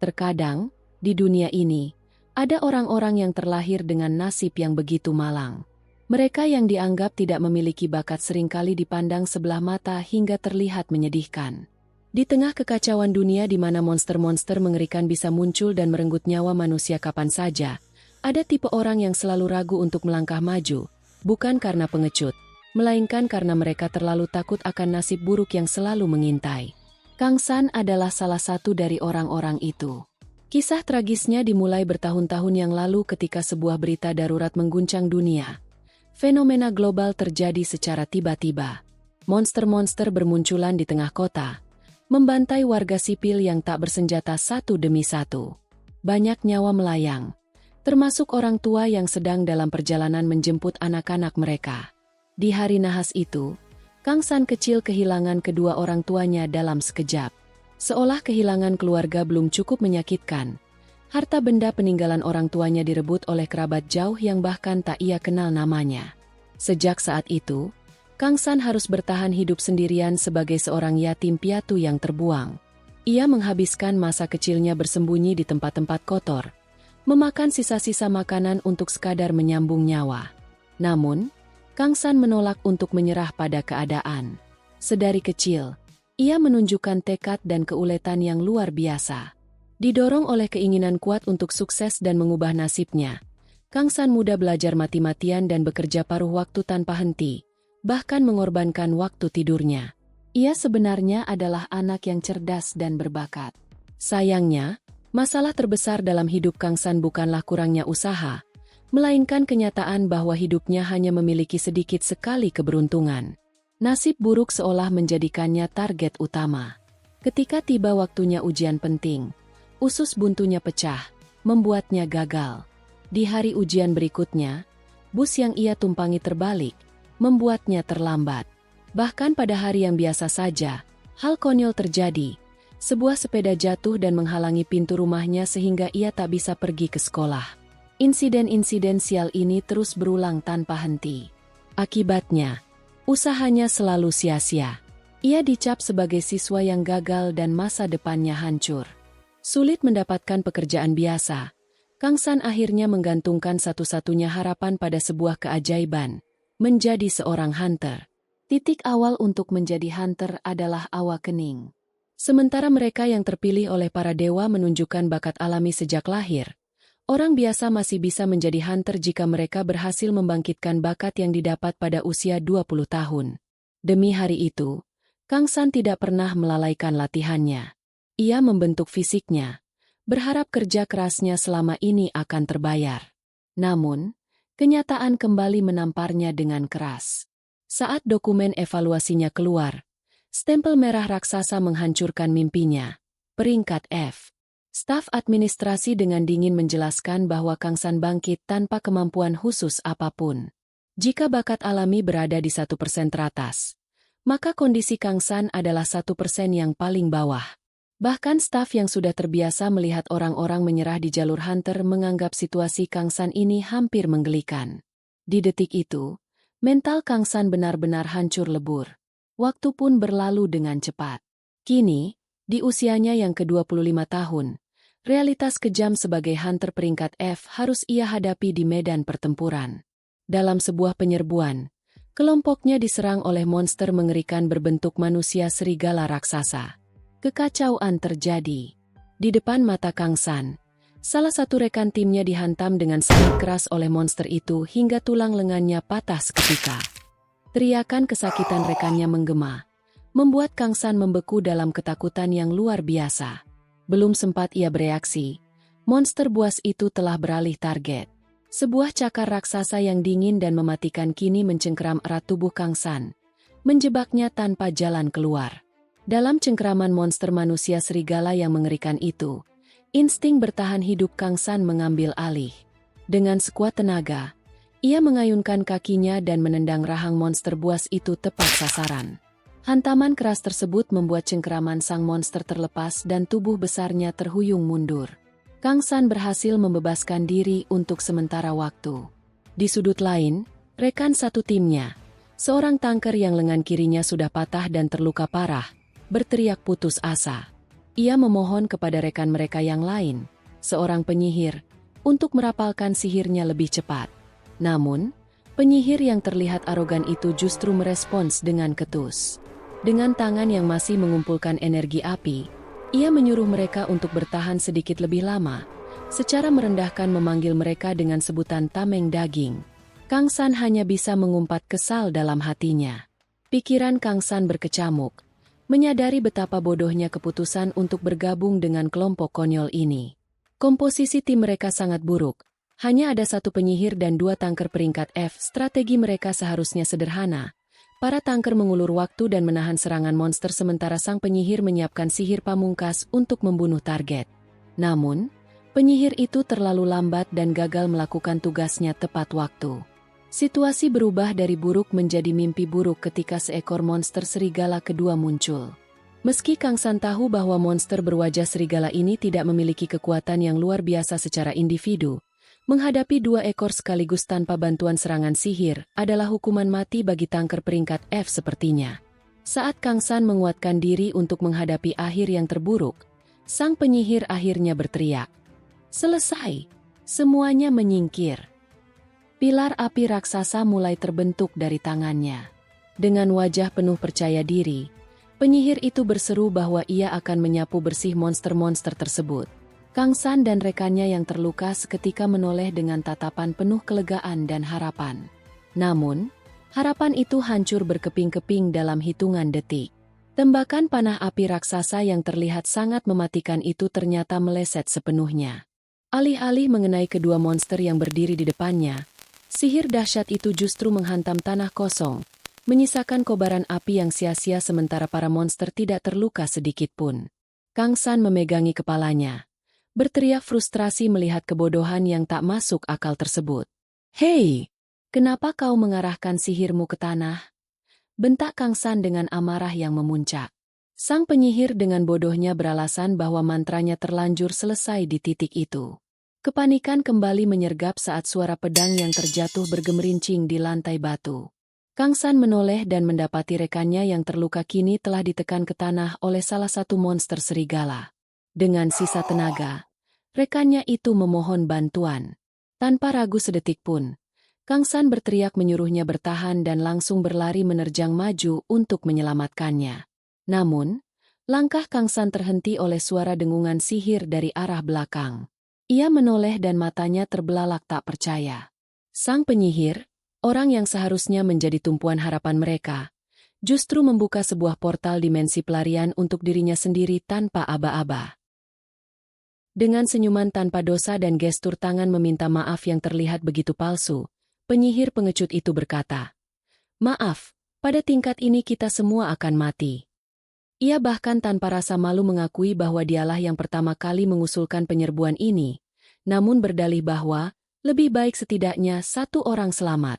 Terkadang, di dunia ini, ada orang-orang yang terlahir dengan nasib yang begitu malang. Mereka yang dianggap tidak memiliki bakat seringkali dipandang sebelah mata hingga terlihat menyedihkan. Di tengah kekacauan dunia di mana monster-monster mengerikan bisa muncul dan merenggut nyawa manusia kapan saja, ada tipe orang yang selalu ragu untuk melangkah maju, bukan karena pengecut, melainkan karena mereka terlalu takut akan nasib buruk yang selalu mengintai. Kang San adalah salah satu dari orang-orang itu. Kisah tragisnya dimulai bertahun-tahun yang lalu ketika sebuah berita darurat mengguncang dunia. Fenomena global terjadi secara tiba-tiba. Monster-monster bermunculan di tengah kota, membantai warga sipil yang tak bersenjata satu demi satu. Banyak nyawa melayang, termasuk orang tua yang sedang dalam perjalanan menjemput anak-anak mereka. Di hari nahas itu, Kang San kecil kehilangan kedua orang tuanya dalam sekejap. Seolah kehilangan keluarga belum cukup menyakitkan, harta benda peninggalan orang tuanya direbut oleh kerabat jauh yang bahkan tak ia kenal namanya. Sejak saat itu, Kang San harus bertahan hidup sendirian sebagai seorang yatim piatu yang terbuang. Ia menghabiskan masa kecilnya bersembunyi di tempat-tempat kotor, memakan sisa-sisa makanan untuk sekadar menyambung nyawa. Namun, Kang San menolak untuk menyerah pada keadaan. Sedari kecil, ia menunjukkan tekad dan keuletan yang luar biasa. Didorong oleh keinginan kuat untuk sukses dan mengubah nasibnya, Kang San muda belajar mati-matian dan bekerja paruh waktu tanpa henti, bahkan mengorbankan waktu tidurnya. Ia sebenarnya adalah anak yang cerdas dan berbakat. Sayangnya, masalah terbesar dalam hidup Kang San bukanlah kurangnya usaha, melainkan kenyataan bahwa hidupnya hanya memiliki sedikit sekali keberuntungan. Nasib buruk seolah menjadikannya target utama. Ketika tiba waktunya ujian penting, usus buntunya pecah, membuatnya gagal. Di hari ujian berikutnya, bus yang ia tumpangi terbalik, membuatnya terlambat. Bahkan pada hari yang biasa saja, hal konyol terjadi. Sebuah sepeda jatuh dan menghalangi pintu rumahnya sehingga ia tak bisa pergi ke sekolah. Insiden-insiden sial ini terus berulang tanpa henti. Akibatnya, usahanya selalu sia-sia. Ia dicap sebagai siswa yang gagal dan masa depannya hancur. Sulit mendapatkan pekerjaan biasa, Kang San akhirnya menggantungkan satu-satunya harapan pada sebuah keajaiban, menjadi seorang hunter. Titik awal untuk menjadi hunter adalah awakening. Sementara mereka yang terpilih oleh para dewa menunjukkan bakat alami sejak lahir, orang biasa masih bisa menjadi hunter jika mereka berhasil membangkitkan bakat yang didapat pada usia 20 tahun. Demi hari itu, Kang San tidak pernah melalaikan latihannya. Ia membentuk fisiknya, berharap kerja kerasnya selama ini akan terbayar. Namun, kenyataan kembali menamparnya dengan keras. Saat dokumen evaluasinya keluar, stempel merah raksasa menghancurkan mimpinya. Peringkat F. Staf administrasi dengan dingin menjelaskan bahwa Kang San bangkit tanpa kemampuan khusus apapun. Jika bakat alami berada di 1% teratas, maka kondisi Kang San adalah 1% yang paling bawah. Bahkan staf yang sudah terbiasa melihat orang-orang menyerah di jalur hunter menganggap situasi Kang San ini hampir menggelikan. Di detik itu, mental Kang San benar-benar hancur lebur. Waktu pun berlalu dengan cepat. Kini, di usianya yang ke-25 tahun, realitas kejam sebagai hunter peringkat F harus ia hadapi di medan pertempuran. Dalam sebuah penyerbuan, kelompoknya diserang oleh monster mengerikan berbentuk manusia serigala raksasa. Kekacauan terjadi. Di depan mata Kang San, salah satu rekan timnya dihantam dengan sangat keras oleh monster itu hingga tulang lengannya patah seketika. Teriakan kesakitan rekannya menggema, membuat Kang San membeku dalam ketakutan yang luar biasa. Belum sempat ia bereaksi, monster buas itu telah beralih target. Sebuah cakar raksasa yang dingin dan mematikan kini mencengkeram erat tubuh Kang San, menjebaknya tanpa jalan keluar. Dalam cengkeraman monster manusia serigala yang mengerikan itu, insting bertahan hidup Kang San mengambil alih. Dengan sekuat tenaga, ia mengayunkan kakinya dan menendang rahang monster buas itu tepat sasaran. Hantaman keras tersebut membuat cengkeraman sang monster terlepas dan tubuh besarnya terhuyung mundur. Kang San berhasil membebaskan diri untuk sementara waktu. Di sudut lain, rekan satu timnya, seorang tanker yang lengan kirinya sudah patah dan terluka parah, berteriak putus asa. Ia memohon kepada rekan mereka yang lain, seorang penyihir, untuk merapalkan sihirnya lebih cepat. Namun, penyihir yang terlihat arogan itu justru merespons dengan ketus. Dengan tangan yang masih mengumpulkan energi api, ia menyuruh mereka untuk bertahan sedikit lebih lama, secara merendahkan memanggil mereka dengan sebutan tameng daging. Kang San hanya bisa mengumpat kesal dalam hatinya. Pikiran Kang San berkecamuk, menyadari betapa bodohnya keputusan untuk bergabung dengan kelompok konyol ini. Komposisi tim mereka sangat buruk. Hanya ada satu penyihir dan 2 tanker peringkat F. Strategi mereka seharusnya sederhana. Para tanker mengulur waktu dan menahan serangan monster sementara sang penyihir menyiapkan sihir pamungkas untuk membunuh target. Namun, penyihir itu terlalu lambat dan gagal melakukan tugasnya tepat waktu. Situasi berubah dari buruk menjadi mimpi buruk ketika seekor monster serigala kedua muncul. Meski Kang San tahu bahwa monster berwajah serigala ini tidak memiliki kekuatan yang luar biasa secara individu, menghadapi 2 ekor sekaligus tanpa bantuan serangan sihir adalah hukuman mati bagi tanker peringkat F sepertinya. Saat Kang San menguatkan diri untuk menghadapi akhir yang terburuk, sang penyihir akhirnya berteriak. Selesai. Semuanya menyingkir. Pilar api raksasa mulai terbentuk dari tangannya. Dengan wajah penuh percaya diri, penyihir itu berseru bahwa ia akan menyapu bersih monster-monster tersebut. Kang San dan rekannya yang terluka seketika menoleh dengan tatapan penuh kelegaan dan harapan. Namun, harapan itu hancur berkeping-keping dalam hitungan detik. Tembakan panah api raksasa yang terlihat sangat mematikan itu ternyata meleset sepenuhnya. Alih-alih mengenai kedua monster yang berdiri di depannya, sihir dahsyat itu justru menghantam tanah kosong, menyisakan kobaran api yang sia-sia sementara para monster tidak terluka sedikit pun. Kang San memegangi kepalanya, berteriak frustrasi melihat kebodohan yang tak masuk akal tersebut. Hei, kenapa kau mengarahkan sihirmu ke tanah? Bentak Kang San dengan amarah yang memuncak. Sang penyihir dengan bodohnya beralasan bahwa mantranya terlanjur selesai di titik itu. Kepanikan kembali menyergap saat suara pedang yang terjatuh bergemerincing di lantai batu. Kang San menoleh dan mendapati rekannya yang terluka kini telah ditekan ke tanah oleh salah satu monster serigala. Dengan sisa tenaga, rekannya itu memohon bantuan. Tanpa ragu sedetik pun, Kang San berteriak menyuruhnya bertahan dan langsung berlari menerjang maju untuk menyelamatkannya. Namun, langkah Kang San terhenti oleh suara dengungan sihir dari arah belakang. Ia menoleh dan matanya terbelalak tak percaya. Sang penyihir, orang yang seharusnya menjadi tumpuan harapan mereka, justru membuka sebuah portal dimensi pelarian untuk dirinya sendiri tanpa aba-aba. Dengan senyuman tanpa dosa dan gestur tangan meminta maaf yang terlihat begitu palsu, penyihir pengecut itu berkata, "Maaf, pada tingkat ini kita semua akan mati." Ia bahkan tanpa rasa malu mengakui bahwa dialah yang pertama kali mengusulkan penyerbuan ini, namun berdalih bahwa lebih baik setidaknya satu orang selamat.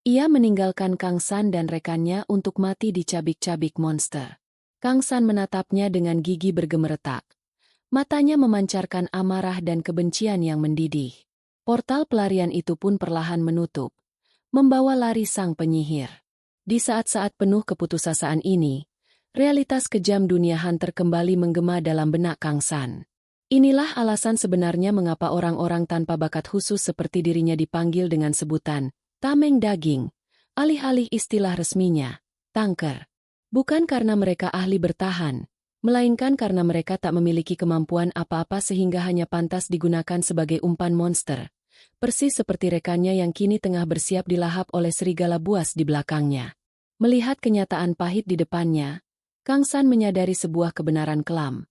Ia meninggalkan Kang San dan rekannya untuk mati dicabik-cabik monster. Kang San menatapnya dengan gigi bergemeretak. Matanya memancarkan amarah dan kebencian yang mendidih. Portal pelarian itu pun perlahan menutup, membawa lari sang penyihir. Di saat-saat penuh keputusasaan ini, realitas kejam dunia hunter kembali menggema dalam benak Kang San. Inilah alasan sebenarnya mengapa orang-orang tanpa bakat khusus seperti dirinya dipanggil dengan sebutan tameng daging, alih-alih istilah resminya, tanker. Bukan karena mereka ahli bertahan, melainkan karena mereka tak memiliki kemampuan apa-apa sehingga hanya pantas digunakan sebagai umpan monster, persis seperti rekannya yang kini tengah bersiap dilahap oleh serigala buas di belakangnya. Melihat kenyataan pahit di depannya, Kang San menyadari sebuah kebenaran kelam.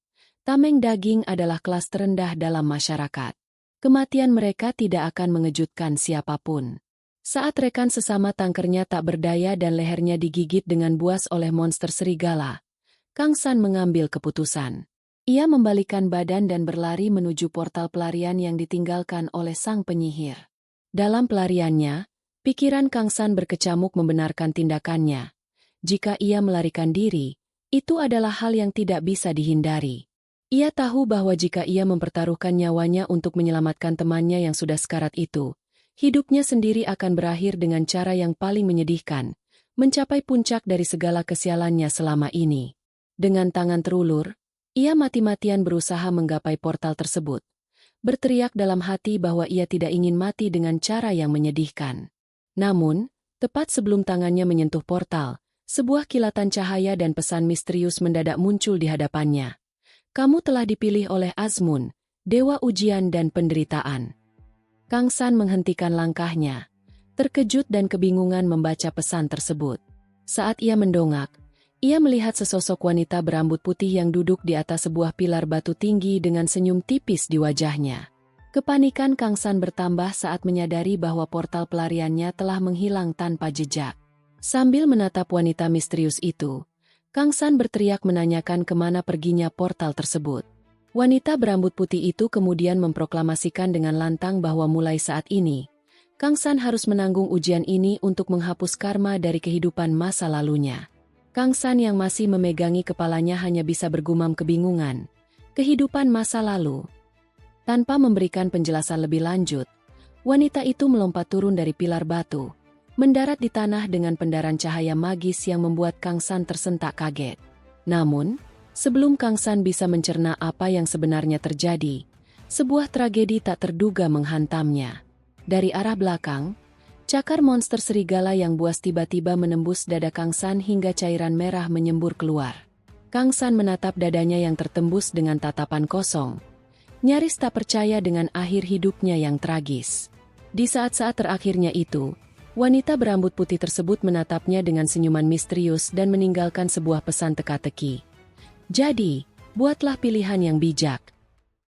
Tameng daging adalah kelas terendah dalam masyarakat. Kematian mereka tidak akan mengejutkan siapapun. Saat rekan sesama tankernya tak berdaya dan lehernya digigit dengan buas oleh monster serigala, Kang San mengambil keputusan. Ia membalikkan badan dan berlari menuju portal pelarian yang ditinggalkan oleh sang penyihir. Dalam pelariannya, pikiran Kang San berkecamuk membenarkan tindakannya. Jika ia melarikan diri, itu adalah hal yang tidak bisa dihindari. Ia tahu bahwa jika ia mempertaruhkan nyawanya untuk menyelamatkan temannya yang sudah sekarat itu, hidupnya sendiri akan berakhir dengan cara yang paling menyedihkan, mencapai puncak dari segala kesialannya selama ini. Dengan tangan terulur, Ia mati-matian berusaha menggapai portal tersebut, berteriak dalam hati bahwa ia tidak ingin mati dengan cara yang menyedihkan. Namun, tepat sebelum tangannya menyentuh portal, sebuah kilatan cahaya dan pesan misterius mendadak muncul di hadapannya. Kamu telah dipilih oleh Azmun, dewa ujian dan penderitaan. Kang San menghentikan langkahnya, terkejut dan kebingungan membaca pesan tersebut. Saat ia mendongak, ia melihat sesosok wanita berambut putih yang duduk di atas sebuah pilar batu tinggi dengan senyum tipis di wajahnya. Kepanikan Kang San bertambah saat menyadari bahwa portal pelariannya telah menghilang tanpa jejak. Sambil menatap wanita misterius itu, Kang San berteriak menanyakan kemana perginya portal tersebut. Wanita berambut putih itu kemudian memproklamasikan dengan lantang bahwa mulai saat ini, Kang San harus menanggung ujian ini untuk menghapus karma dari kehidupan masa lalunya. Kang San yang masih memegangi kepalanya hanya bisa bergumam kebingungan. Kehidupan masa lalu. Tanpa memberikan penjelasan lebih lanjut, wanita itu melompat turun dari pilar batu, mendarat di tanah dengan pendaran cahaya magis yang membuat Kang San tersentak kaget. Namun, sebelum Kang San bisa mencerna apa yang sebenarnya terjadi, sebuah tragedi tak terduga menghantamnya. Dari arah belakang, cakar monster serigala yang buas tiba-tiba menembus dada Kang San hingga cairan merah menyembur keluar. Kang San menatap dadanya yang tertembus dengan tatapan kosong, nyaris tak percaya dengan akhir hidupnya yang tragis. Di saat-saat terakhirnya itu, wanita berambut putih tersebut menatapnya dengan senyuman misterius dan meninggalkan sebuah pesan teka-teki. Jadi, buatlah pilihan yang bijak.